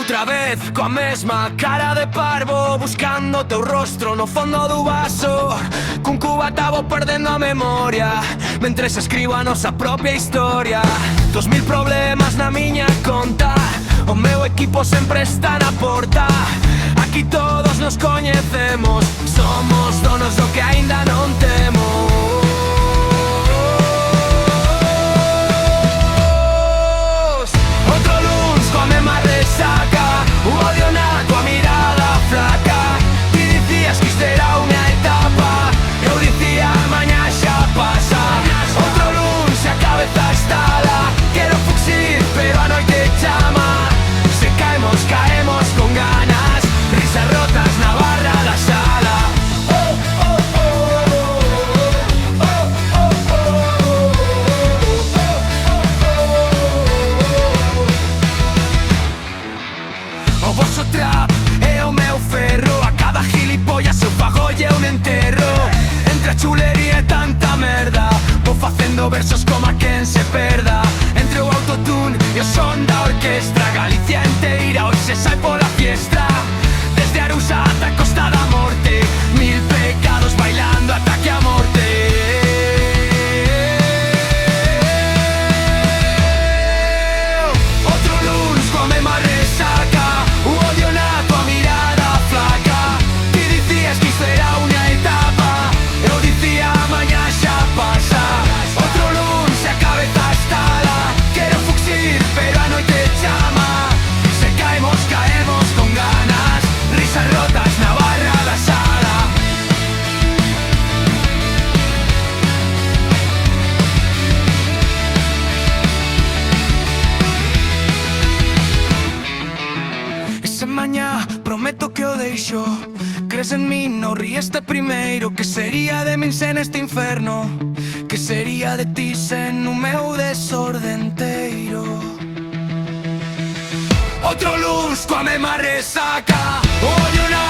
Outra vez coa mesma cara de parvo, buscando teu rostro no fondo do vaso. Cun cubata vou perdendo a memoria mentres escribo a nosa propia historia. 2000 problemas na miña conta, o meu equipo sempre está na porta. Aquí todos nos coñecemos, somos donos do que aínda non temos. Outro luns coa mesma resaca, o odio na tua mirada flaca. Ti dicías que isto era unha etapa, eu dicía mañá xa pasa. Outro luns e a cabeza estala, quero fuxir pero a noite chama. Se caemos, caemos con ganas, risas rotas na barra da sala. O vosso trap é o meu ferro, a cada gilipollas eu fagolle un enterro. Entre a chulería e tanta merda, vou facendo versos como a quen se perda. Entre o autotune e o son da orquestra, Galicia inteira hoxe sai pola fiestra. Desde Arusa ata a Costa da Morte, 1000 pecados bailando ata que a morte. Outro luns coa mesma resaca, o odio na tua mirada flaca. Ti dicías que isto era unha etapa, eu dicía mañá xa pasa. Outro luns e a cabeza estala, quero fuxir pero a noite chama. Se caemos, caemos con ganas, risas rotas na barra da sala. Ese mañá prometo que o deixo. Crees en mí, no rieste primeiro. Que sería de min sen este inferno? Que sería de ti sen o meu desorden inteiro? Outro luns coa mesma resaca, o ollo na